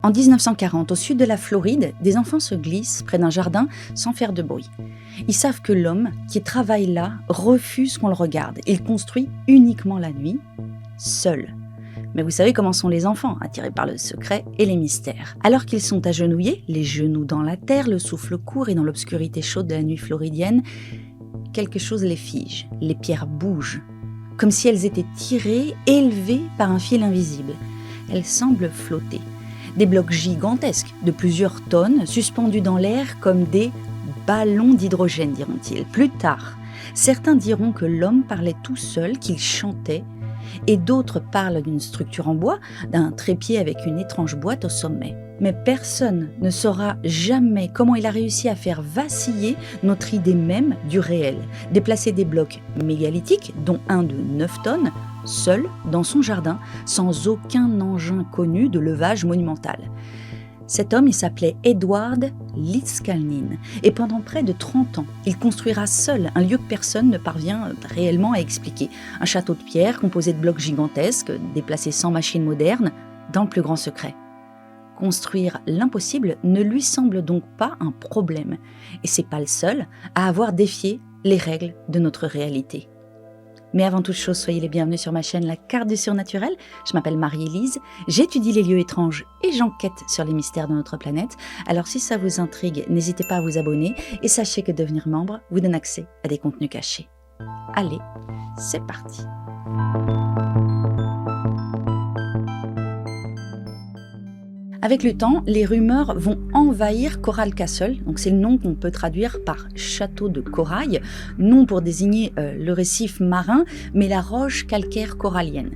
En 1940, au sud de la Floride, des enfants se glissent près d'un jardin sans faire de bruit. Ils savent que l'homme qui travaille là refuse qu'on le regarde. Il construit uniquement la nuit, seul. Mais vous savez comment sont les enfants, attirés par le secret et les mystères. Alors qu'ils sont agenouillés, les genoux dans la terre, le souffle court et dans l'obscurité chaude de la nuit floridienne, quelque chose les fige, les pierres bougent, comme si elles étaient tirées, élevées par un fil invisible. Elles semblent flotter. Des blocs gigantesques de plusieurs tonnes suspendus dans l'air comme des ballons d'hydrogène, diront-ils. Plus tard, certains diront que l'homme parlait tout seul, qu'il chantait, et d'autres parlent d'une structure en bois, d'un trépied avec une étrange boîte au sommet. Mais personne ne saura jamais comment il a réussi à faire vaciller notre idée même du réel. Déplacer des blocs mégalithiques, dont un de 9 tonnes, seul dans son jardin, sans aucun engin connu de levage monumental. Cet homme, il s'appelait Edward Lidskalnin, et pendant près de 30 ans, il construira seul un lieu que personne ne parvient réellement à expliquer. Un château de pierre composé de blocs gigantesques, déplacés sans machine moderne, dans le plus grand secret. Construire l'impossible ne lui semble donc pas un problème, et c'est pas le seul à avoir défié les règles de notre réalité. Mais avant toute chose, soyez les bienvenus sur ma chaîne La Carte du Surnaturel. Je m'appelle Marie-Élise, j'étudie les lieux étranges et j'enquête sur les mystères de notre planète. Alors si ça vous intrigue, n'hésitez pas à vous abonner et sachez que devenir membre vous donne accès à des contenus cachés. Allez, c'est parti! Avec le temps, les rumeurs vont envahir Coral Castle, donc c'est le nom qu'on peut traduire par château de corail, non pour désigner le récif marin, mais la roche calcaire corallienne.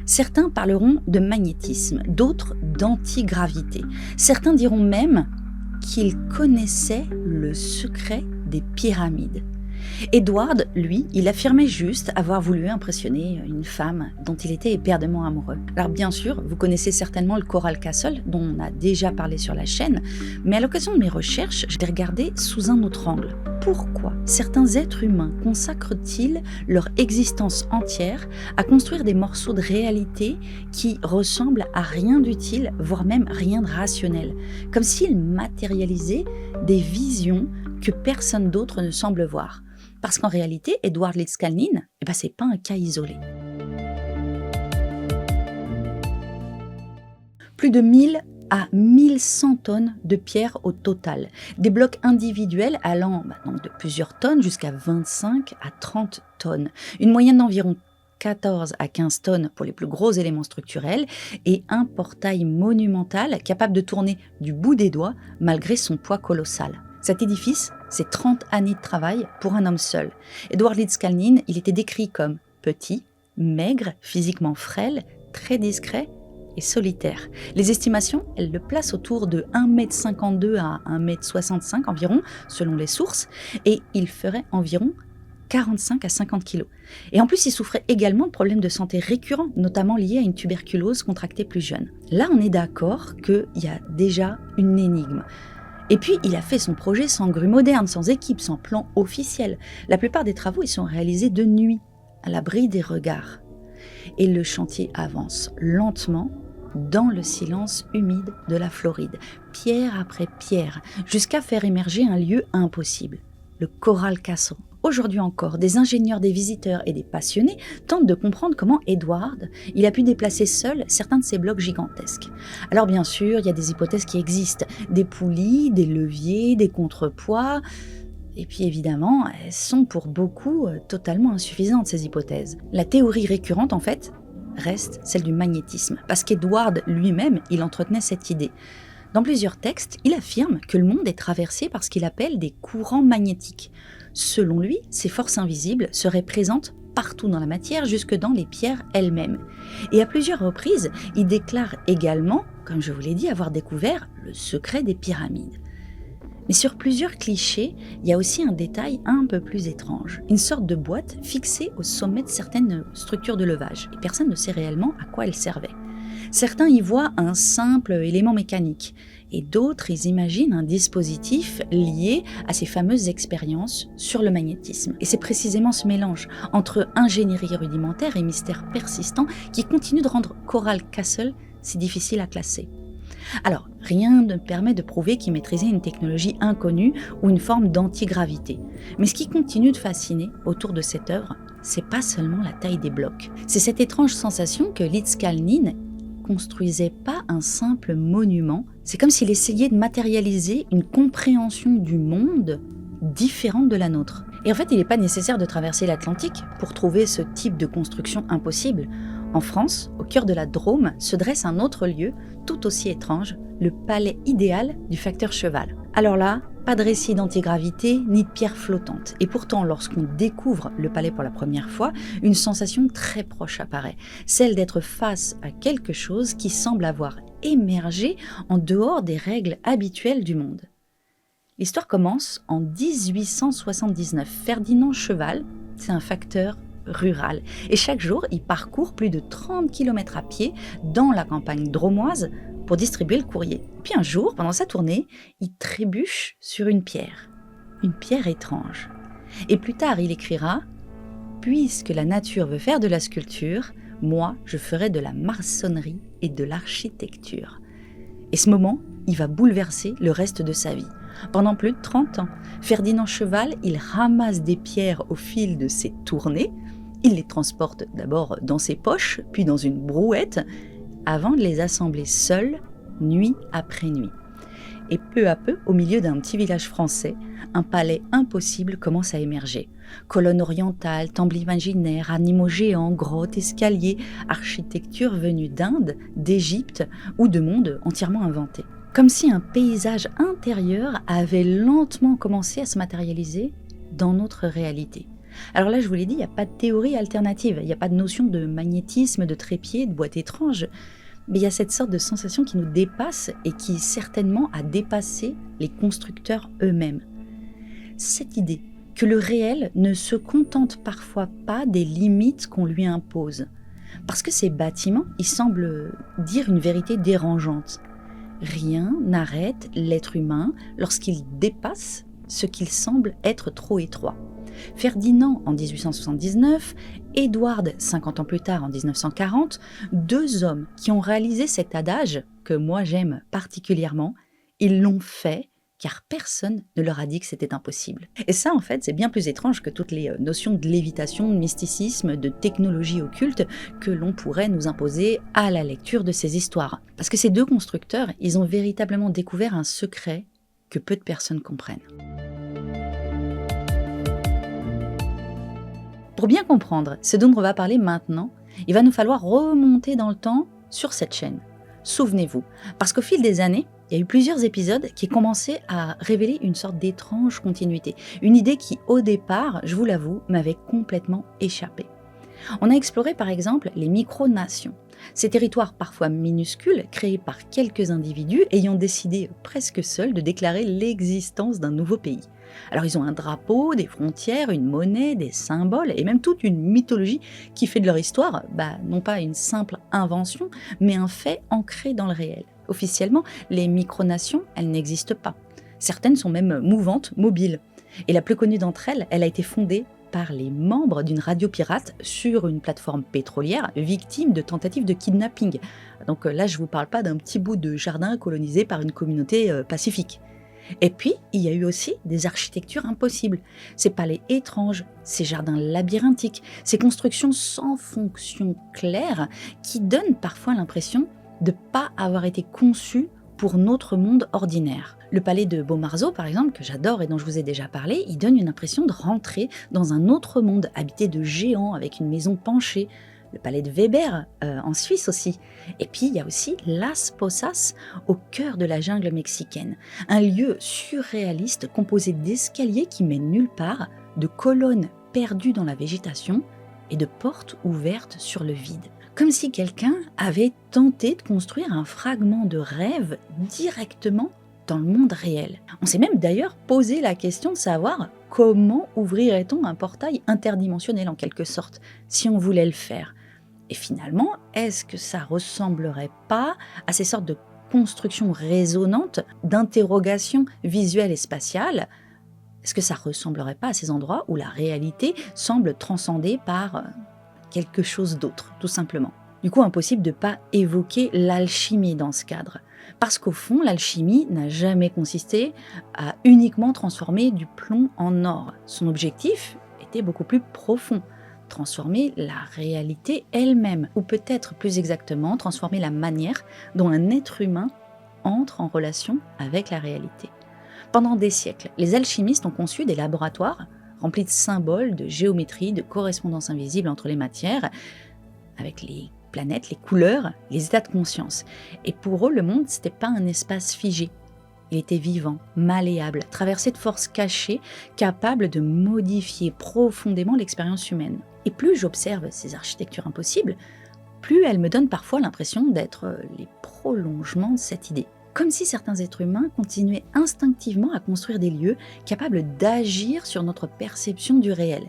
Certains parleront de magnétisme, d'autres d'antigravité. Certains diront même qu'ils connaissaient le secret des pyramides. Edward, lui, il affirmait juste avoir voulu impressionner une femme dont il était éperdument amoureux. Alors bien sûr, vous connaissez certainement le Coral Castle, dont on a déjà parlé sur la chaîne, mais à l'occasion de mes recherches, je l'ai regardé sous un autre angle. Pourquoi certains êtres humains consacrent-ils leur existence entière à construire des morceaux de réalité qui ressemblent à rien d'utile, voire même rien de rationnel, comme s'ils matérialisaient des visions que personne d'autre ne semble voir? Parce qu'en réalité, Edward Lidskalnin, c'est pas un cas isolé. Plus de 1000 à 1100 tonnes de pierres au total. Des blocs individuels allant donc de plusieurs tonnes jusqu'à 25 à 30 tonnes. Une moyenne d'environ 14 à 15 tonnes pour les plus gros éléments structurels et un portail monumental capable de tourner du bout des doigts malgré son poids colossal. Cet édifice, c'est 30 années de travail pour un homme seul. Edward Lidskalnin, il était décrit comme petit, maigre, physiquement frêle, très discret et solitaire. Les estimations, elles le placent autour de 1,52 m à 1,65 m environ, selon les sources, et il ferait environ 45 à 50 kg. Et en plus, il souffrait également de problèmes de santé récurrents, notamment liés à une tuberculose contractée plus jeune. Là, on est d'accord qu'il y a déjà une énigme. Et puis, il a fait son projet sans grue moderne, sans équipe, sans plan officiel. La plupart des travaux, ils sont réalisés de nuit, à l'abri des regards. Et le chantier avance lentement dans le silence humide de la Floride, pierre après pierre, jusqu'à faire émerger un lieu impossible, le Coral Castle. Aujourd'hui encore, des ingénieurs, des visiteurs et des passionnés tentent de comprendre comment Edward il a pu déplacer seul certains de ces blocs gigantesques. Alors bien sûr, il y a des hypothèses qui existent, des poulies, des leviers, des contrepoids, et puis évidemment, elles sont pour beaucoup totalement insuffisantes ces hypothèses. La théorie récurrente en fait reste celle du magnétisme, parce qu'Edward lui-même, il entretenait cette idée. Dans plusieurs textes, il affirme que le monde est traversé par ce qu'il appelle des courants magnétiques. Selon lui, ces forces invisibles seraient présentes partout dans la matière, jusque dans les pierres elles-mêmes. Et à plusieurs reprises, il déclare également, comme je vous l'ai dit, avoir découvert le secret des pyramides. Mais sur plusieurs clichés, il y a aussi un détail un peu plus étrange. Une sorte de boîte fixée au sommet de certaines structures de levage. Et personne ne sait réellement à quoi elle servait. Certains y voient un simple élément mécanique, et d'autres ils imaginent un dispositif lié à ces fameuses expériences sur le magnétisme. Et c'est précisément ce mélange entre ingénierie rudimentaire et mystère persistant qui continue de rendre Coral Castle si difficile à classer. Alors, rien ne permet de prouver qu'il maîtrisait une technologie inconnue ou une forme d'antigravité. Mais ce qui continue de fasciner autour de cette œuvre, c'est pas seulement la taille des blocs. C'est cette étrange sensation que Litzkalnin construisait pas un simple monument, c'est comme s'il essayait de matérialiser une compréhension du monde différente de la nôtre. Et en fait, il n'est pas nécessaire de traverser l'Atlantique pour trouver ce type de construction impossible. En France, au cœur de la Drôme, se dresse un autre lieu, tout aussi étrange, le palais idéal du facteur cheval. Alors là, pas de récit d'antigravité ni de pierre flottante. Et pourtant, lorsqu'on découvre le palais pour la première fois, une sensation très proche apparaît, celle d'être face à quelque chose qui semble avoir émergé en dehors des règles habituelles du monde. L'histoire commence en 1879. Ferdinand Cheval, c'est un facteur rural. Et chaque jour, il parcourt plus de 30 km à pied dans la campagne drômoise pour distribuer le courrier. Puis un jour, pendant sa tournée, il trébuche sur une pierre étrange. Et plus tard, il écrira « Puisque la nature veut faire de la sculpture, moi, je ferai de la maçonnerie et de l'architecture. » Et ce moment, il va bouleverser le reste de sa vie. Pendant plus de 30 ans, Ferdinand Cheval, il ramasse des pierres au fil de ses tournées. Il les transporte d'abord dans ses poches, puis dans une brouette, avant de les assembler seul, nuit après nuit. Et peu à peu, au milieu d'un petit village français, un palais impossible commence à émerger. Colonnes orientales, temples imaginaires, animaux géants, grottes, escaliers, architecture venue d'Inde, d'Égypte ou de mondes entièrement inventés. Comme si un paysage intérieur avait lentement commencé à se matérialiser dans notre réalité. Alors là, je vous l'ai dit, il n'y a pas de théorie alternative, il n'y a pas de notion de magnétisme, de trépied, de boîte étrange, mais il y a cette sorte de sensation qui nous dépasse et qui certainement a dépassé les constructeurs eux-mêmes. Cette idée que le réel ne se contente parfois pas des limites qu'on lui impose, parce que ces bâtiments, ils semblent dire une vérité dérangeante. Rien n'arrête l'être humain lorsqu'il dépasse ce qu'il semble être trop étroit. Ferdinand en 1879, Édouard 50 ans plus tard en 1940, deux hommes qui ont réalisé cet adage que moi j'aime particulièrement, ils l'ont fait car personne ne leur a dit que c'était impossible. Et ça en fait c'est bien plus étrange que toutes les notions de lévitation, de mysticisme, de technologie occulte que l'on pourrait nous imposer à la lecture de ces histoires. Parce que ces deux constructeurs, ils ont véritablement découvert un secret que peu de personnes comprennent. Pour bien comprendre ce dont on va parler maintenant, il va nous falloir remonter dans le temps sur cette chaîne. Souvenez-vous, parce qu'au fil des années, il y a eu plusieurs épisodes qui commençaient à révéler une sorte d'étrange continuité. Une idée qui, au départ, je vous l'avoue, m'avait complètement échappé. On a exploré par exemple les micronations. Ces territoires parfois minuscules, créés par quelques individus ayant décidé presque seuls de déclarer l'existence d'un nouveau pays. Alors ils ont un drapeau, des frontières, une monnaie, des symboles et même toute une mythologie qui fait de leur histoire, non pas une simple invention, mais un fait ancré dans le réel. Officiellement, les micronations, elles n'existent pas. Certaines sont même mouvantes, mobiles. Et la plus connue d'entre elles, elle a été fondée par les membres d'une radio pirate sur une plateforme pétrolière victime de tentatives de kidnapping. Donc là, je ne vous parle pas d'un petit bout de jardin colonisé par une communauté pacifique. Et puis, il y a eu aussi des architectures impossibles, ces palais étranges, ces jardins labyrinthiques, ces constructions sans fonction claire qui donnent parfois l'impression de ne pas avoir été conçues pour notre monde ordinaire. Le palais de Beaumarzeau, par exemple, que j'adore et dont je vous ai déjà parlé, il donne une impression de rentrer dans un autre monde habité de géants avec une maison penchée. Le palais de Weber, en Suisse aussi. Et puis, il y a aussi Las Posas, au cœur de la jungle mexicaine. Un lieu surréaliste composé d'escaliers qui mènent nulle part, de colonnes perdues dans la végétation et de portes ouvertes sur le vide. Comme si quelqu'un avait tenté de construire un fragment de rêve directement dans le monde réel. On s'est même d'ailleurs posé la question de savoir comment ouvrirait-on un portail interdimensionnel en quelque sorte, si on voulait le faire. Et finalement, est-ce que ça ressemblerait pas à ces sortes de constructions résonantes, d'interrogations visuelles et spatiales? Est-ce que ça ressemblerait pas à ces endroits où la réalité semble transcendée par quelque chose d'autre, tout simplement? Du coup, impossible de ne pas évoquer l'alchimie dans ce cadre. Parce qu'au fond, l'alchimie n'a jamais consisté à uniquement transformer du plomb en or. Son objectif était beaucoup plus profond. Transformer la réalité elle-même, ou peut-être plus exactement, transformer la manière dont un être humain entre en relation avec la réalité. Pendant des siècles, les alchimistes ont conçu des laboratoires remplis de symboles, de géométrie, de correspondances invisibles entre les matières, avec les planètes, les couleurs, les états de conscience. Et pour eux, le monde, ce n'était pas un espace figé. Il était vivant, malléable, traversé de forces cachées, capables de modifier profondément l'expérience humaine. Et plus j'observe ces architectures impossibles, plus elles me donnent parfois l'impression d'être les prolongements de cette idée. Comme si certains êtres humains continuaient instinctivement à construire des lieux capables d'agir sur notre perception du réel.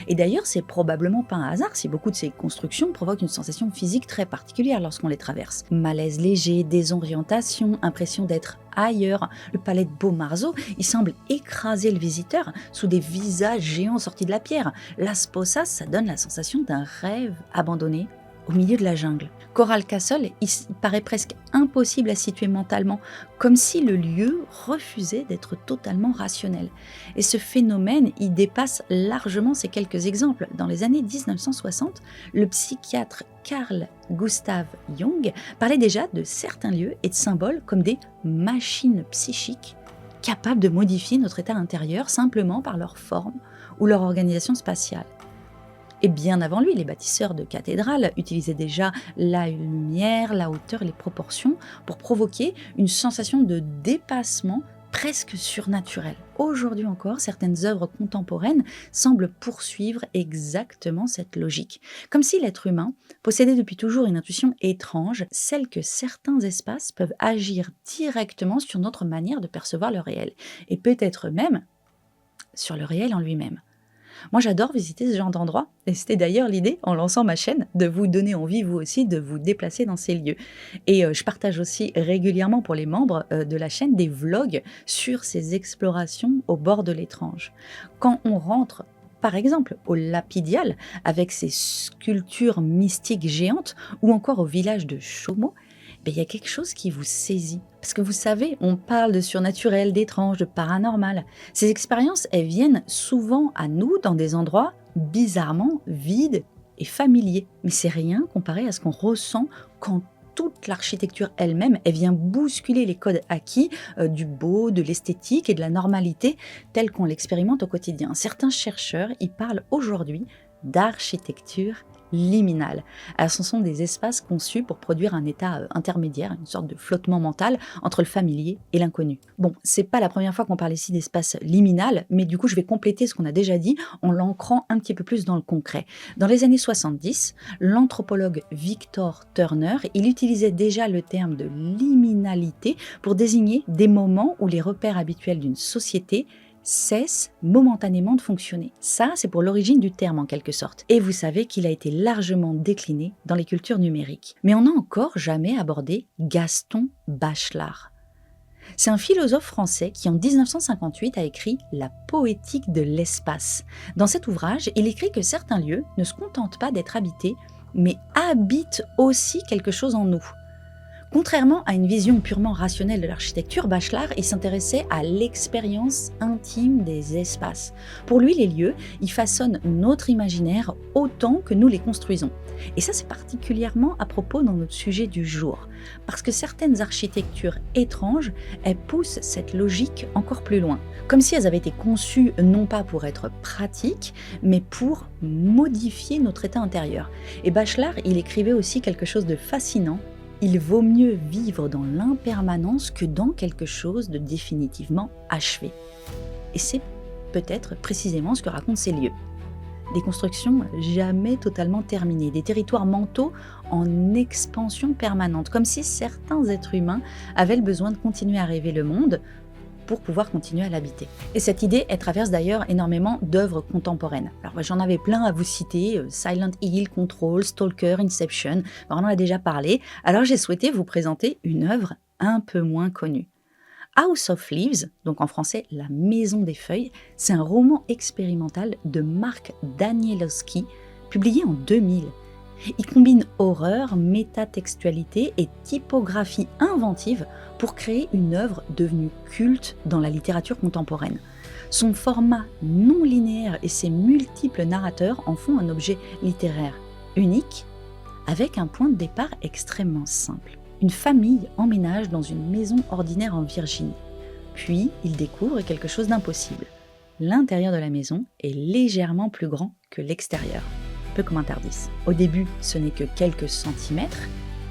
Et d'ailleurs, c'est probablement pas un hasard si beaucoup de ces constructions provoquent une sensation physique très particulière lorsqu'on les traverse. Malaise léger, désorientation, impression d'être ailleurs. Le palais de Beaumarzeau, il semble écraser le visiteur sous des visages géants sortis de la pierre. Las Posas, ça donne la sensation d'un rêve abandonné au milieu de la jungle. Coral Castle, il paraît presque impossible à situer mentalement, comme si le lieu refusait d'être totalement rationnel. Et ce phénomène, il dépasse largement ces quelques exemples. Dans les années 1960, le psychiatre Carl Gustav Jung parlait déjà de certains lieux et de symboles comme des machines psychiques capables de modifier notre état intérieur simplement par leur forme ou leur organisation spatiale. Et bien avant lui, les bâtisseurs de cathédrales utilisaient déjà la lumière, la hauteur et les proportions pour provoquer une sensation de dépassement presque surnaturel. Aujourd'hui encore, certaines œuvres contemporaines semblent poursuivre exactement cette logique. Comme si l'être humain possédait depuis toujours une intuition étrange, celle que certains espaces peuvent agir directement sur notre manière de percevoir le réel, et peut-être même sur le réel en lui-même. Moi, j'adore visiter ce genre d'endroit, et c'était d'ailleurs l'idée, en lançant ma chaîne, de vous donner envie, vous aussi, de vous déplacer dans ces lieux. Et je partage aussi régulièrement pour les membres de la chaîne des vlogs sur ces explorations au bord de l'étrange. Quand on rentre, par exemple, au Lapidial, avec ses sculptures mystiques géantes, ou encore au village de Chomo, il y a quelque chose qui vous saisit. Parce que vous savez, on parle de surnaturel, d'étrange, de paranormal. Ces expériences, elles viennent souvent à nous dans des endroits bizarrement vides et familiers. Mais c'est rien comparé à ce qu'on ressent quand toute l'architecture elle-même, elle vient bousculer les codes acquis du beau, de l'esthétique et de la normalité telle qu'on l'expérimente au quotidien. Certains chercheurs y parlent aujourd'hui d'architecture liminale. Alors, ce sont des espaces conçus pour produire un état intermédiaire, une sorte de flottement mental entre le familier et l'inconnu. Bon, c'est pas la première fois qu'on parle ici d'espace liminal, mais du coup, je vais compléter ce qu'on a déjà dit en l'ancrant un petit peu plus dans le concret. Dans les années 70, l'anthropologue Victor Turner, il utilisait déjà le terme de liminalité pour désigner des moments où les repères habituels d'une société cesse momentanément de fonctionner. Ça, c'est pour l'origine du terme en quelque sorte. Et vous savez qu'il a été largement décliné dans les cultures numériques. Mais on n'a encore jamais abordé Gaston Bachelard. C'est un philosophe français qui en 1958 a écrit La poétique de l'espace. Dans cet ouvrage, il écrit que certains lieux ne se contentent pas d'être habités, mais habitent aussi quelque chose en nous. Contrairement à une vision purement rationnelle de l'architecture, Bachelard s'intéressait à l'expérience intime des espaces. Pour lui, les lieux, ils façonnent notre imaginaire autant que nous les construisons. Et ça, c'est particulièrement à propos dans notre sujet du jour. Parce que certaines architectures étranges, elles poussent cette logique encore plus loin. Comme si elles avaient été conçues non pas pour être pratiques, mais pour modifier notre état intérieur. Et Bachelard, il écrivait aussi quelque chose de fascinant. Il vaut mieux vivre dans l'impermanence que dans quelque chose de définitivement achevé. Et c'est peut-être précisément ce que racontent ces lieux. Des constructions jamais totalement terminées, des territoires mentaux en expansion permanente, comme si certains êtres humains avaient le besoin de continuer à rêver le monde pour pouvoir continuer à l'habiter. Et cette idée, elle traverse d'ailleurs énormément d'œuvres contemporaines. Alors j'en avais plein à vous citer, Silent Hill, Control, Stalker, Inception, on en a déjà parlé, alors j'ai souhaité vous présenter une œuvre un peu moins connue. House of Leaves, donc en français La Maison des Feuilles, c'est un roman expérimental de Mark Danielowski, publié en 2000. Il combine horreur, métatextualité et typographie inventive pour créer une œuvre devenue culte dans la littérature contemporaine. Son format non linéaire et ses multiples narrateurs en font un objet littéraire unique, avec un point de départ extrêmement simple. Une famille emménage dans une maison ordinaire en Virginie. Puis, ils découvrent quelque chose d'impossible. L'intérieur de la maison est légèrement plus grand que l'extérieur, peu comme un Tardis. Au début, ce n'est que quelques centimètres,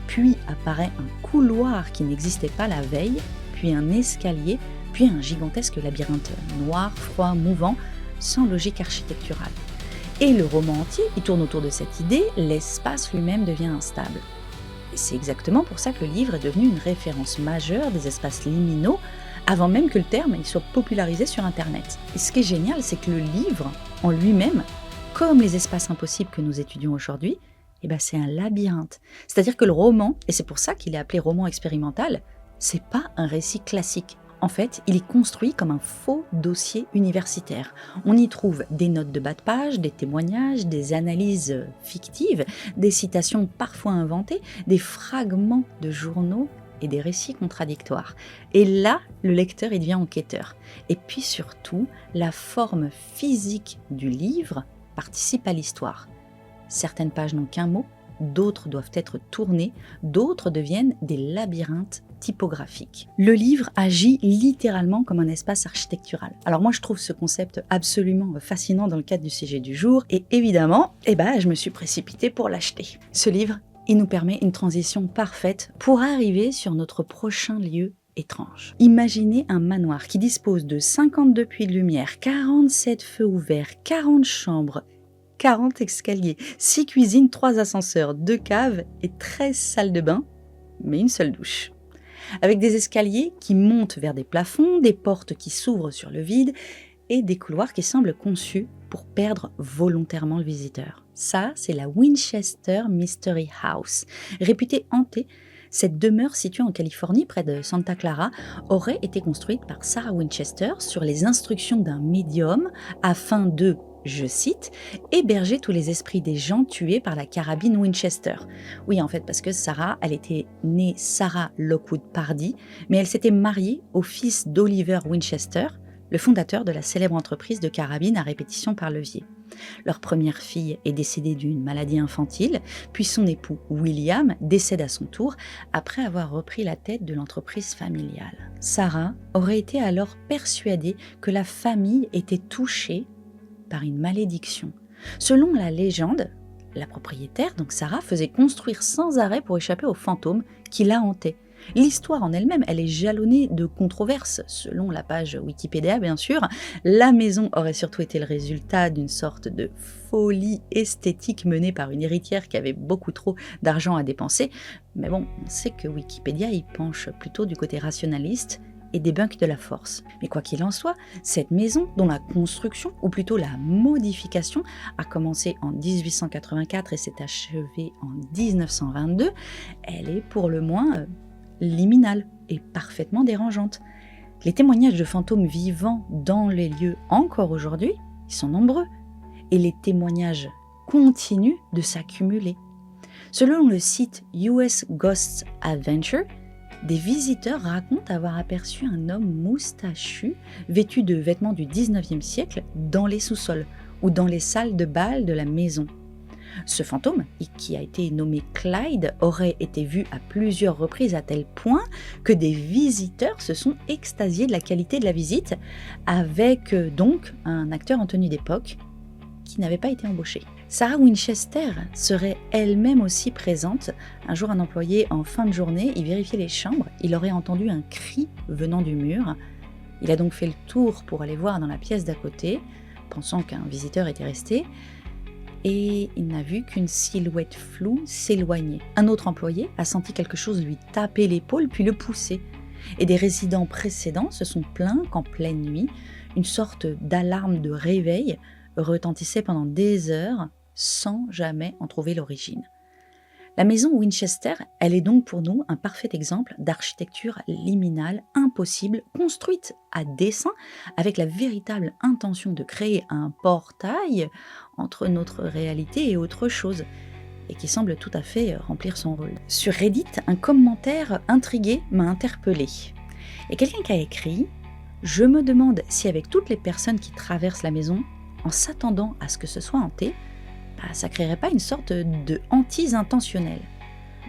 puis apparaît un couloir qui n'existait pas la veille, puis un escalier, puis un gigantesque labyrinthe noir, froid, mouvant, sans logique architecturale. Et le roman entier, il tourne autour de cette idée, l'espace lui-même devient instable. Et c'est exactement pour ça que le livre est devenu une référence majeure des espaces liminaux, avant même que le terme il soit popularisé sur Internet. Et ce qui est génial, c'est que le livre, en lui-même, comme les espaces impossibles que nous étudions aujourd'hui, c'est un labyrinthe. C'est-à-dire que le roman, et c'est pour ça qu'il est appelé roman expérimental, c'est pas un récit classique. En fait, il est construit comme un faux dossier universitaire. On y trouve des notes de bas de page, des témoignages, des analyses fictives, des citations parfois inventées, des fragments de journaux et des récits contradictoires. Et là, le lecteur il devient enquêteur. Et puis surtout, la forme physique du livre participe à l'histoire. Certaines pages n'ont qu'un mot, d'autres doivent être tournées, d'autres deviennent des labyrinthes typographique. Le livre agit littéralement comme un espace architectural. Alors moi je trouve ce concept absolument fascinant dans le cadre du sujet du jour et évidemment, je me suis précipitée pour l'acheter. Ce livre, il nous permet une transition parfaite pour arriver sur notre prochain lieu étrange. Imaginez un manoir qui dispose de 52 puits de lumière, 47 feux ouverts, 40 chambres, 40 escaliers, 6 cuisines, 3 ascenseurs, 2 caves et 13 salles de bain, mais une seule douche. Avec des escaliers qui montent vers des plafonds, des portes qui s'ouvrent sur le vide et des couloirs qui semblent conçus pour perdre volontairement le visiteur. Ça, c'est la Winchester Mystery House. Réputée hantée, cette demeure située en Californie, près de Santa Clara, aurait été construite par Sarah Winchester sur les instructions d'un médium afin de, je cite, « héberger tous les esprits des gens tués par la carabine Winchester ». Oui, en fait, parce que Sarah, elle était née Sarah Lockwood Pardee, mais elle s'était mariée au fils d'Oliver Winchester, le fondateur de la célèbre entreprise de carabines à répétition par levier. Leur première fille est décédée d'une maladie infantile, puis son époux William décède à son tour après avoir repris la tête de l'entreprise familiale. Sarah aurait été alors persuadée que la famille était touchée par une malédiction. Selon la légende, la propriétaire, donc Sarah, faisait construire sans arrêt pour échapper aux fantômes qui la hantaient. L'histoire en elle-même, elle est jalonnée de controverses. Selon la page Wikipédia, bien sûr, la maison aurait surtout été le résultat d'une sorte de folie esthétique menée par une héritière qui avait beaucoup trop d'argent à dépenser. Mais bon, on sait que Wikipédia y penche plutôt du côté rationaliste et débunk de la force. Mais quoi qu'il en soit, cette maison, dont la construction, ou plutôt la modification, a commencé en 1884 et s'est achevée en 1922, elle est pour le moins liminale et parfaitement dérangeante. Les témoignages de fantômes vivants dans les lieux encore aujourd'hui, ils sont nombreux, et les témoignages continuent de s'accumuler. Selon le site US Ghosts Adventure, des visiteurs racontent avoir aperçu un homme moustachu vêtu de vêtements du 19e siècle dans les sous-sols ou dans les salles de bal de la maison. Ce fantôme, qui a été nommé Clyde, aurait été vu à plusieurs reprises à tel point que des visiteurs se sont extasiés de la qualité de la visite, avec donc un acteur en tenue d'époque qui n'avait pas été embauché. Sarah Winchester serait elle-même aussi présente. Un jour, un employé, en fin de journée, il vérifiait les chambres. Il aurait entendu un cri venant du mur. Il a donc fait le tour pour aller voir dans la pièce d'à côté, pensant qu'un visiteur était resté. Et il n'a vu qu'une silhouette floue s'éloigner. Un autre employé a senti quelque chose lui taper l'épaule puis le pousser. Et des résidents précédents se sont plaints qu'en pleine nuit, une sorte d'alarme de réveil retentissait pendant des heures sans jamais en trouver l'origine. La maison Winchester, elle est donc pour nous un parfait exemple d'architecture liminale impossible, construite à dessein avec la véritable intention de créer un portail entre notre réalité et autre chose. et qui semble tout à fait remplir son rôle. Sur Reddit, un commentaire intrigué m'a interpellé. Et quelqu'un qui a écrit « Je me demande si avec toutes les personnes qui traversent la maison, en s'attendant à ce que ce soit hanté, ça créerait pas une sorte de hantise intentionnelle ?»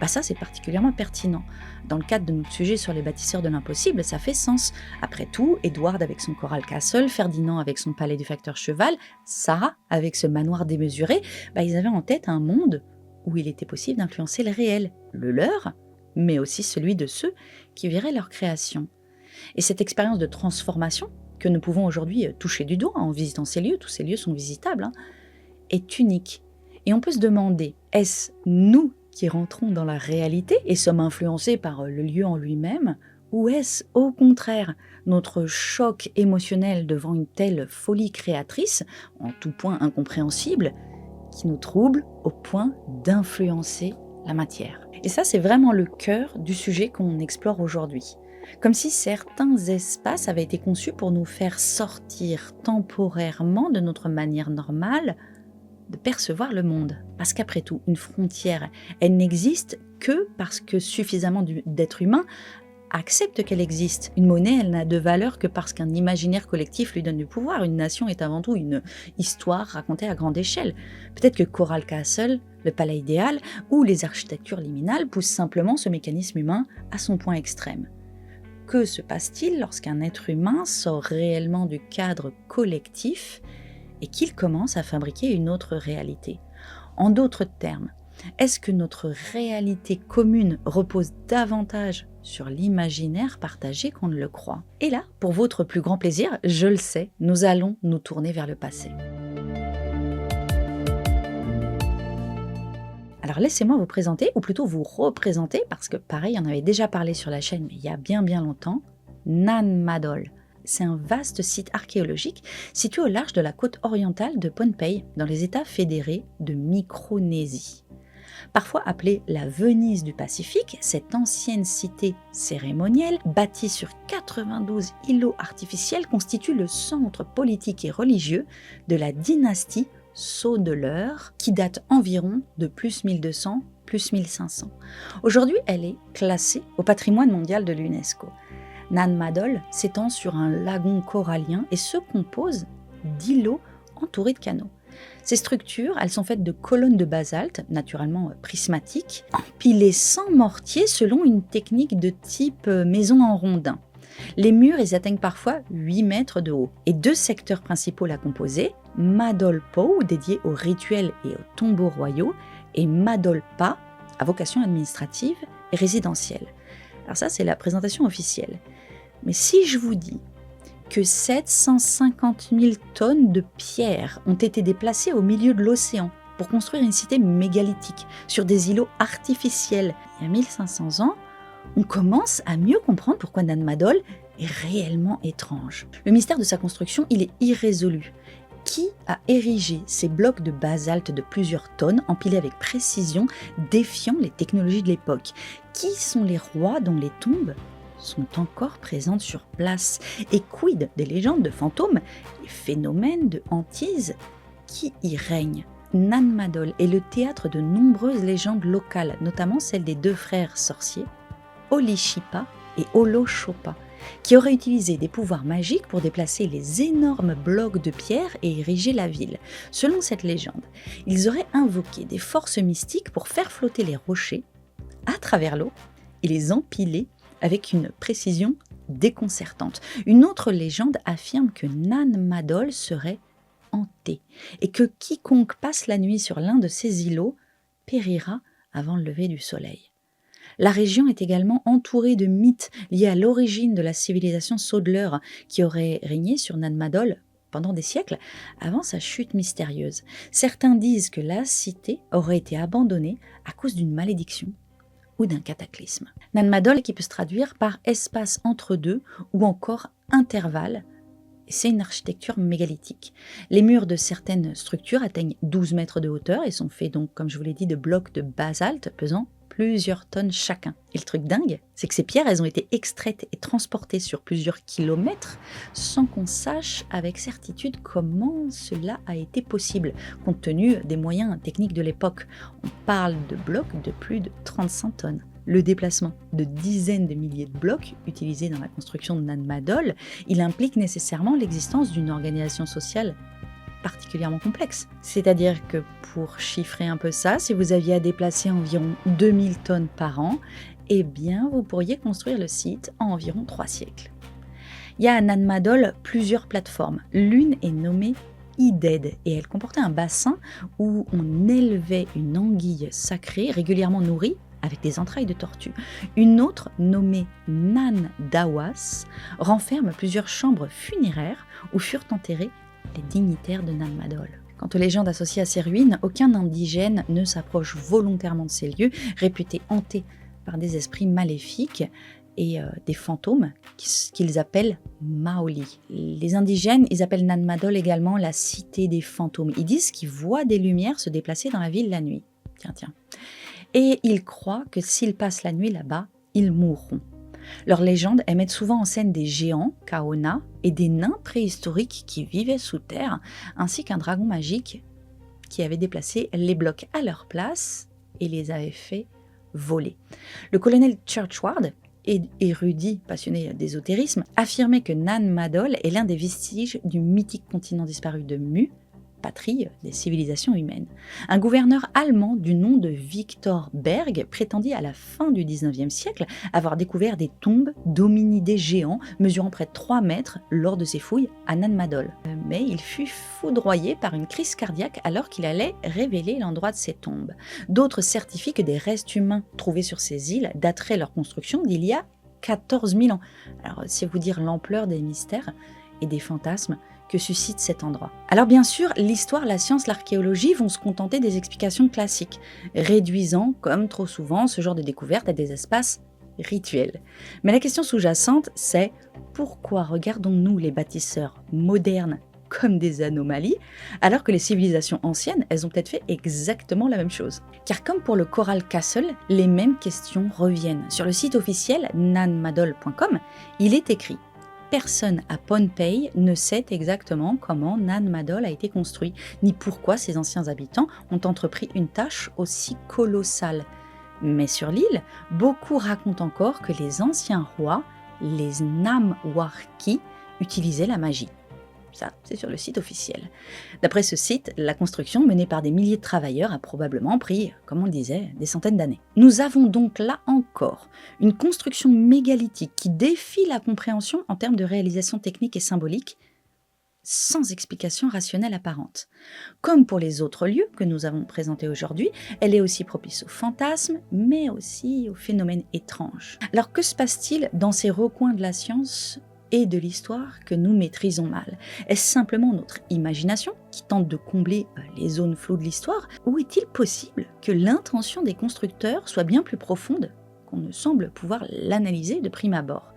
Ça c'est particulièrement pertinent. Dans le cadre de notre sujet sur les bâtisseurs de l'impossible, ça fait sens. Après tout, Edward avec son Coral Castle, Ferdinand avec son palais du facteur cheval, Sarah avec ce manoir démesuré, ils avaient en tête un monde où il était possible d'influencer le réel, le leur, mais aussi celui de ceux qui verraient leur création. Et cette expérience de transformation, que nous pouvons aujourd'hui toucher du doigt en visitant ces lieux, tous ces lieux sont visitables, est unique. Et on peut se demander, est-ce nous qui rentrons dans la réalité et sommes influencés par le lieu en lui-même, ou est-ce au contraire notre choc émotionnel devant une telle folie créatrice, en tout point incompréhensible, qui nous trouble au point d'influencer la matière? Et ça, c'est vraiment le cœur du sujet qu'on explore aujourd'hui. Comme si certains espaces avaient été conçus pour nous faire sortir temporairement de notre manière normale de percevoir le monde. Parce qu'après tout, une frontière, elle n'existe que parce que suffisamment d'êtres humains acceptent qu'elle existe. Une monnaie, elle n'a de valeur que parce qu'un imaginaire collectif lui donne du pouvoir. Une nation est avant tout une histoire racontée à grande échelle. Peut-être que Coral Castle, le palais idéal, ou les architectures liminales poussent simplement ce mécanisme humain à son point extrême. Que se passe-t-il lorsqu'un être humain sort réellement du cadre collectif et qu'il commence à fabriquer une autre réalité? En d'autres termes, est-ce que notre réalité commune repose davantage sur l'imaginaire partagé qu'on ne le croit? Et là, pour votre plus grand plaisir, je le sais, nous allons nous tourner vers le passé. Alors laissez-moi vous présenter, ou plutôt vous représenter, parce que pareil, on avait déjà parlé sur la chaîne, mais il y a bien longtemps, Nan Madol. C'est un vaste site archéologique situé au large de la côte orientale de Pohnpei, dans les États fédérés de Micronésie. Parfois appelée la Venise du Pacifique, cette ancienne cité cérémonielle, bâtie sur 92 îlots artificiels, constitue le centre politique et religieux de la dynastie Sceaux de l'Eure, qui date environ de plus 1200, plus 1500. Aujourd'hui, elle est classée au patrimoine mondial de l'UNESCO. Nan Madol s'étend sur un lagon corallien et se compose d'îlots entourés de canaux. Ces structures, elles sont faites de colonnes de basalte, naturellement prismatiques, empilées sans mortier selon une technique de type maison en rondin. Les murs, ils atteignent parfois 8 mètres de haut. Et 2 secteurs principaux la composaient, Madol Po, dédié aux rituels et aux tombeaux royaux, et Madol Pa, à vocation administrative et résidentielle. Alors ça, c'est la présentation officielle. Mais si je vous dis que 750 000 tonnes de pierres ont été déplacées au milieu de l'océan pour construire une cité mégalithique sur des îlots artificiels il y a 1500 ans, on commence à mieux comprendre pourquoi Nan Madol est réellement étrange. Le mystère de sa construction, il est irrésolu. Qui a érigé ces blocs de basalte de plusieurs tonnes, empilés avec précision, défiant les technologies de l'époque? Qui sont les rois dont les tombes sont encore présentes sur place? Et quid des légendes de fantômes et phénomènes de hantise qui y règnent? Nan Madol est le théâtre de nombreuses légendes locales, notamment celle des 2 frères sorciers, Olishipa et Oloshopa, qui auraient utilisé des pouvoirs magiques pour déplacer les énormes blocs de pierre et ériger la ville. Selon cette légende, ils auraient invoqué des forces mystiques pour faire flotter les rochers à travers l'eau et les empiler avec une précision déconcertante. Une autre légende affirme que Nan Madol serait hantée et que quiconque passe la nuit sur l'un de ces îlots périra avant le lever du soleil. La région est également entourée de mythes liés à l'origine de la civilisation Sceaux de l'Eure qui aurait régné sur Nan Madol pendant des siècles avant sa chute mystérieuse. Certains disent que la cité aurait été abandonnée à cause d'une malédiction ou d'un cataclysme. Nan Madol qui peut se traduire par espace entre deux ou encore intervalle. C'est une architecture mégalithique. Les murs de certaines structures atteignent 12 mètres de hauteur et sont faits donc, comme je vous l'ai dit, de blocs de basalte pesant plusieurs tonnes chacun. Et le truc dingue, c'est que ces pierres, elles ont été extraites et transportées sur plusieurs kilomètres sans qu'on sache avec certitude comment cela a été possible, compte tenu des moyens techniques de l'époque. On parle de blocs de plus de 35 tonnes. Le déplacement de dizaines de milliers de blocs utilisés dans la construction de Nan Madol, il implique nécessairement l'existence d'une organisation sociale particulièrement complexe. C'est-à-dire que pour chiffrer un peu ça, si vous aviez à déplacer environ 2000 tonnes par an, eh bien vous pourriez construire le site en environ 3 siècles. Il y a à Nan Madol plusieurs plateformes. L'une est nommée Ided et elle comportait un bassin où on élevait une anguille sacrée régulièrement nourrie avec des entrailles de tortue. Une autre, nommée Nan Dawas, renferme plusieurs chambres funéraires où furent enterrés les dignitaires de Nan Madol. Quant aux légendes associées à ces ruines, aucun indigène ne s'approche volontairement de ces lieux, réputés hantés par des esprits maléfiques et des fantômes qu'ils appellent Maoli. Les indigènes, ils appellent Nan Madol également la cité des fantômes. Ils disent qu'ils voient des lumières se déplacer dans la ville la nuit. Tiens. Et ils croient que s'ils passent la nuit là-bas, ils mourront. Leurs légendes mettent souvent en scène des géants, Kaona, et des nains préhistoriques qui vivaient sous terre, ainsi qu'un dragon magique qui avait déplacé les blocs à leur place et les avait fait voler. Le colonel Churchward, érudit passionné d'ésotérisme, affirmait que Nan Madol est l'un des vestiges du mythique continent disparu de Mu, patrie des civilisations humaines. Un gouverneur allemand du nom de Victor Berg prétendit à la fin du 19e siècle avoir découvert des tombes d'hominidés géants mesurant près de 3 mètres lors de ses fouilles à Nan Madol. Mais il fut foudroyé par une crise cardiaque alors qu'il allait révéler l'endroit de ces tombes. D'autres certifient que des restes humains trouvés sur ces îles dateraient leur construction d'il y a 14 000 ans. Alors, c'est vous dire l'ampleur des mystères et des fantasmes que suscite cet endroit. Alors bien sûr, l'histoire, la science, l'archéologie vont se contenter des explications classiques, réduisant, comme trop souvent, ce genre de découvertes à des espaces rituels. Mais la question sous-jacente, c'est pourquoi regardons-nous les bâtisseurs modernes comme des anomalies, alors que les civilisations anciennes, elles ont peut-être fait exactement la même chose. Car comme pour le Coral Castle, les mêmes questions reviennent. Sur le site officiel nanmadol.com, il est écrit: personne à Pohnpei ne sait exactement comment Nan Madol a été construit, ni pourquoi ses anciens habitants ont entrepris une tâche aussi colossale. Mais sur l'île, beaucoup racontent encore que les anciens rois, les Namwarki, utilisaient la magie. Ça, c'est sur le site officiel. D'après ce site, la construction menée par des milliers de travailleurs a probablement pris, comme on le disait, des centaines d'années. Nous avons donc là encore une construction mégalithique qui défie la compréhension en termes de réalisation technique et symbolique, sans explication rationnelle apparente. Comme pour les autres lieux que nous avons présentés aujourd'hui, elle est aussi propice aux fantasmes, mais aussi aux phénomènes étranges. Alors que se passe-t-il dans ces recoins de la science et de l'histoire que nous maîtrisons mal? Est-ce simplement notre imagination qui tente de combler les zones floues de l'histoire, ou est-il possible que l'intention des constructeurs soit bien plus profonde qu'on ne semble pouvoir l'analyser de prime abord?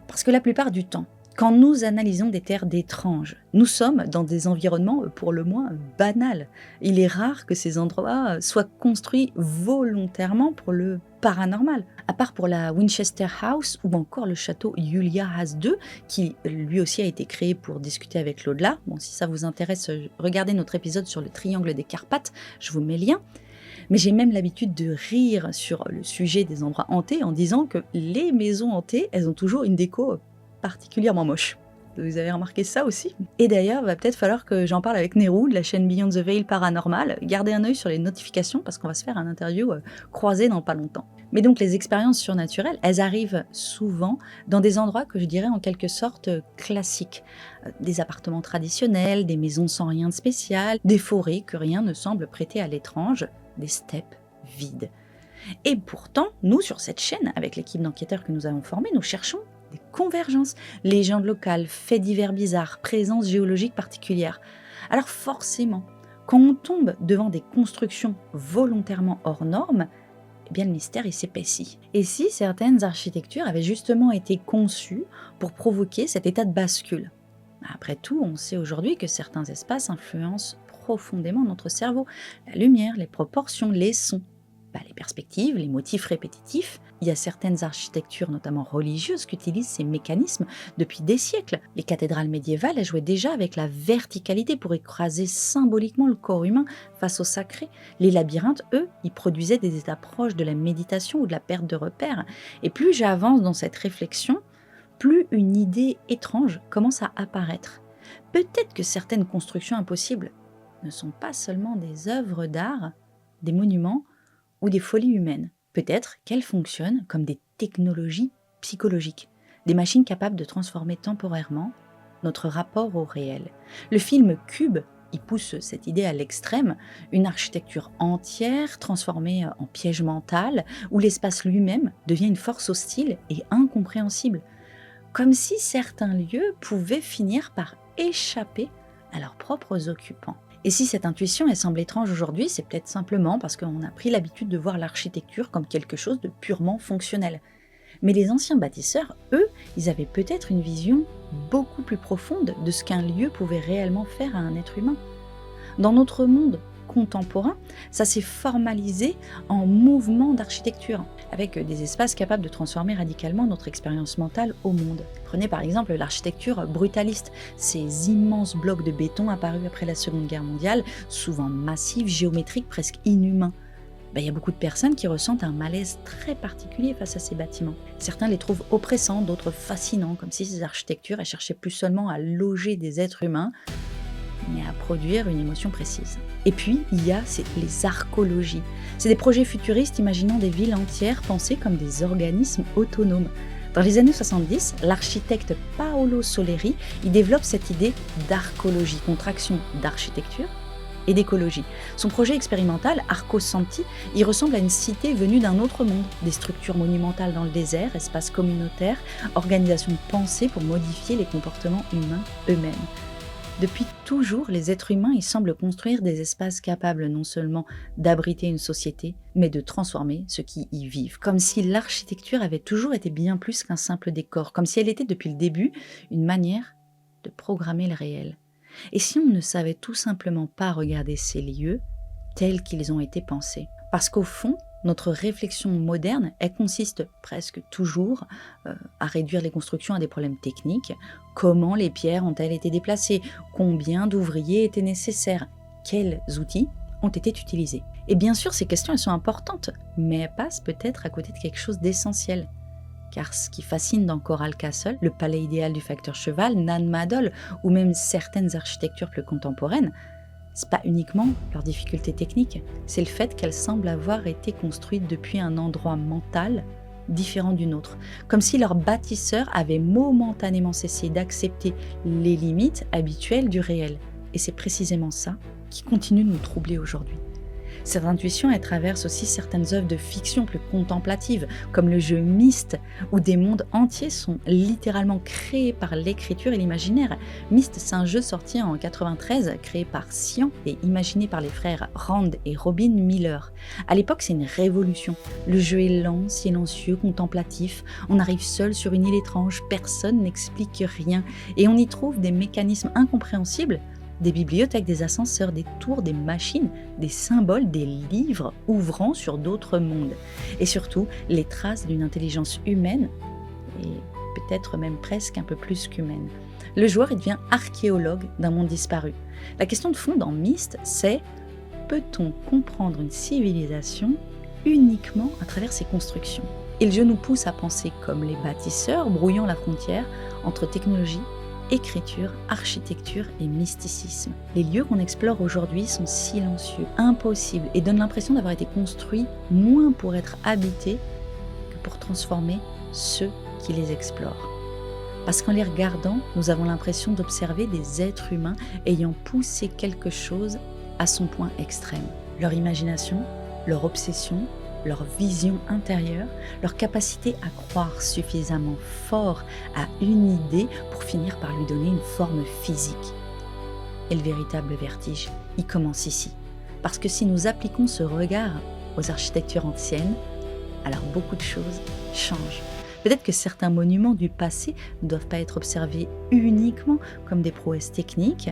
Parce que la plupart du temps, quand nous analysons des terres d'étranges, nous sommes dans des environnements pour le moins banals. Il est rare que ces endroits soient construits volontairement pour le paranormal. À part pour la Winchester House ou encore le château Julia Haas II, qui lui aussi a été créé pour discuter avec l'au-delà. Bon, si ça vous intéresse, regardez notre épisode sur le triangle des Carpates, je vous mets le lien. Mais j'ai même l'habitude de rire sur le sujet des endroits hantés en disant que les maisons hantées, elles ont toujours une déco particulièrement moche. Vous avez remarqué ça aussi? Et d'ailleurs, va peut-être falloir que j'en parle avec Nero de la chaîne Beyond the Veil Paranormal. Gardez un œil sur les notifications parce qu'on va se faire un interview croisé dans pas longtemps. Mais donc les expériences surnaturelles, elles arrivent souvent dans des endroits que je dirais en quelque sorte classiques. Des appartements traditionnels, des maisons sans rien de spécial, des forêts que rien ne semble prêter à l'étrange, des steppes vides. Et pourtant, nous sur cette chaîne, avec l'équipe d'enquêteurs que nous avons formée, nous cherchons des convergences, légendes locales, faits divers bizarres, présences géologiques particulières. Alors forcément, quand on tombe devant des constructions volontairement hors normes, eh bien le mystère il s'épaissit. Et si certaines architectures avaient justement été conçues pour provoquer cet état de bascule? Après tout, on sait aujourd'hui que certains espaces influencent profondément notre cerveau. La lumière, les proportions, les sons. Les perspectives, les motifs répétitifs. Il y a certaines architectures, notamment religieuses, qui utilisent ces mécanismes depuis des siècles. Les cathédrales médiévales, elles jouaient déjà avec la verticalité pour écraser symboliquement le corps humain face au sacré. Les labyrinthes, eux, ils produisaient des états proches de la méditation ou de la perte de repères. Et plus j'avance dans cette réflexion, plus une idée étrange commence à apparaître. Peut-être que certaines constructions impossibles ne sont pas seulement des œuvres d'art, des monuments ou des folies humaines. Peut-être qu'elles fonctionnent comme des technologies psychologiques, des machines capables de transformer temporairement notre rapport au réel. Le film Cube, il pousse cette idée à l'extrême, une architecture entière transformée en piège mental, où l'espace lui-même devient une force hostile et incompréhensible, comme si certains lieux pouvaient finir par échapper à leurs propres occupants. Et si cette intuition elle semble étrange aujourd'hui, c'est peut-être simplement parce qu'on a pris l'habitude de voir l'architecture comme quelque chose de purement fonctionnel. Mais les anciens bâtisseurs, eux, ils avaient peut-être une vision beaucoup plus profonde de ce qu'un lieu pouvait réellement faire à un être humain. Dans notre monde contemporain, ça s'est formalisé en mouvement d'architecture, avec des espaces capables de transformer radicalement notre expérience mentale au monde. Prenez par exemple l'architecture brutaliste, ces immenses blocs de béton apparus après la Seconde Guerre mondiale, souvent massifs, géométriques, presque inhumains. Il y a beaucoup de personnes qui ressentent un malaise très particulier face à ces bâtiments. Certains les trouvent oppressants, d'autres fascinants, comme si ces architectures elles cherchaient plus seulement à loger des êtres humains, mais à produire une émotion précise. Et puis, il y a les arcologies. C'est des projets futuristes imaginant des villes entières pensées comme des organismes autonomes. Dans les années 70, l'architecte Paolo Soleri il développe cette idée d'arcologie, contraction d'architecture et d'écologie. Son projet expérimental, Arco Santi, il ressemble à une cité venue d'un autre monde. Des structures monumentales dans le désert, espaces communautaires, organisations pensées pour modifier les comportements humains eux-mêmes. Depuis toujours, les êtres humains ils semblent construire des espaces capables non seulement d'abriter une société, mais de transformer ceux qui y vivent. Comme si l'architecture avait toujours été bien plus qu'un simple décor, comme si elle était depuis le début une manière de programmer le réel. Et si on ne savait tout simplement pas regarder ces lieux tels qu'ils ont été pensés? Parce qu'au fond, notre réflexion moderne, elle consiste presque toujours à réduire les constructions à des problèmes techniques. Comment les pierres ont-elles été déplacées? Combien d'ouvriers étaient nécessaires? Quels outils ont été utilisés? Et bien sûr, ces questions elles sont importantes, mais elles passent peut-être à côté de quelque chose d'essentiel. Car ce qui fascine dans Coral Castle, le palais idéal du facteur cheval, Nan Madol, ou même certaines architectures plus contemporaines, c'est pas uniquement leur difficulté technique, c'est le fait qu'elles semblent avoir été construites depuis un endroit mental différent du nôtre, comme si leurs bâtisseurs avaient momentanément cessé d'accepter les limites habituelles du réel. Et c'est précisément ça qui continue de nous troubler aujourd'hui. Cette intuition elle traverse aussi certaines œuvres de fiction plus contemplatives, comme le jeu Myst, où des mondes entiers sont littéralement créés par l'écriture et l'imaginaire. Myst, c'est un jeu sorti en 1993, créé par Cyan et imaginé par les frères Rand et Robin Miller. À l'époque, c'est une révolution. Le jeu est lent, silencieux, contemplatif. On arrive seul sur une île étrange, personne n'explique rien, et on y trouve des mécanismes incompréhensibles. Des bibliothèques, des ascenseurs, des tours, des machines, des symboles, des livres ouvrant sur d'autres mondes. Et surtout, les traces d'une intelligence humaine, et peut-être même presque un peu plus qu'humaine. Le joueur il devient archéologue d'un monde disparu. La question de fond dans Myst, c'est: peut-on comprendre une civilisation uniquement à travers ses constructions? Et le jeu nous pousse à penser comme les bâtisseurs, brouillant la frontière entre technologie, écriture, architecture et mysticisme. Les lieux qu'on explore aujourd'hui sont silencieux, impossibles et donnent l'impression d'avoir été construits moins pour être habités que pour transformer ceux qui les explorent. Parce qu'en les regardant, nous avons l'impression d'observer des êtres humains ayant poussé quelque chose à son point extrême. Leur imagination, leur obsession, leur vision intérieure, leur capacité à croire suffisamment fort à une idée pour finir par lui donner une forme physique. Et le véritable vertige, il commence ici. Parce que si nous appliquons ce regard aux architectures anciennes, alors beaucoup de choses changent. Peut-être que certains monuments du passé ne doivent pas être observés uniquement comme des prouesses techniques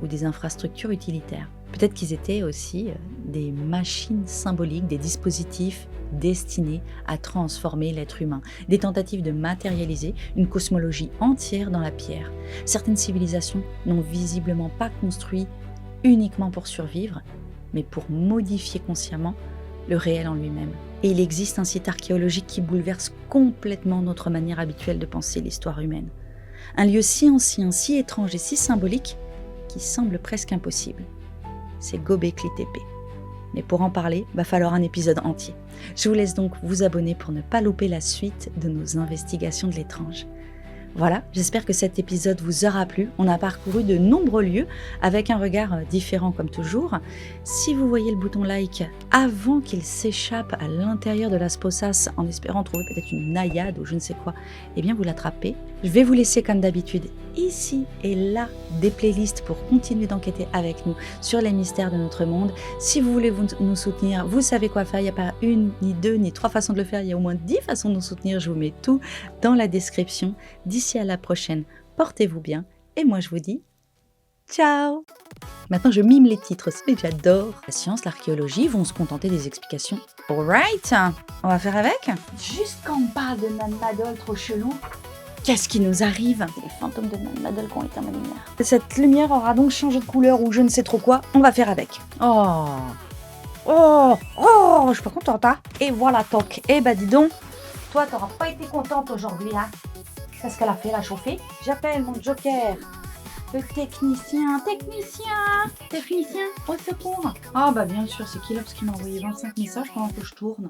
ou des infrastructures utilitaires. Peut-être qu'ils étaient aussi des machines symboliques, des dispositifs destinés à transformer l'être humain, des tentatives de matérialiser une cosmologie entière dans la pierre. Certaines civilisations n'ont visiblement pas construit uniquement pour survivre, mais pour modifier consciemment le réel en lui-même. Et il existe un site archéologique qui bouleverse complètement notre manière habituelle de penser l'histoire humaine. Un lieu si ancien, si étrange et si symbolique qui semble presque impossible. C'est Göbekli Tepe. Mais pour en parler, va falloir un épisode entier. Je vous laisse donc vous abonner pour ne pas louper la suite de nos investigations de l'étrange. Voilà, j'espère que cet épisode vous aura plu. On a parcouru de nombreux lieux avec un regard différent comme toujours. Si vous voyez le bouton like avant qu'il s'échappe à l'intérieur de la Sposas en espérant trouver peut-être une naïade ou je ne sais quoi, eh bien vous l'attrapez. Je vais vous laisser comme d'habitude ici et là des playlists pour continuer d'enquêter avec nous sur les mystères de notre monde. Si vous voulez nous soutenir, vous savez quoi faire. Il n'y a pas une, ni deux, ni trois façons de le faire. Il y a au moins 10 façons de nous soutenir. Je vous mets tout dans la description. D'ici à la prochaine, portez-vous bien. Et moi, je vous dis ciao! Maintenant, je mime les titres, c'est que j'adore. La science, l'archéologie vont se contenter des explications. Alright, on va faire avec. Juste quand on parle de Nan Madol trop chelou, qu'est-ce qui nous arrive? C'est les fantômes de Nan Madol qui ont éteint ma lumière. Cette lumière aura donc changé de couleur ou je ne sais trop quoi. On va faire avec. Je suis pas contente, hein. Et voilà, toc. Eh ben, dis donc, toi, t'auras pas été contente aujourd'hui, hein. Qu'est-ce qu'elle a fait, la chauffée? J'appelle mon joker. Le technicien, au secours. Ah bah bien sûr, c'est Kilops qui m'a envoyé 25 messages pendant que je tourne.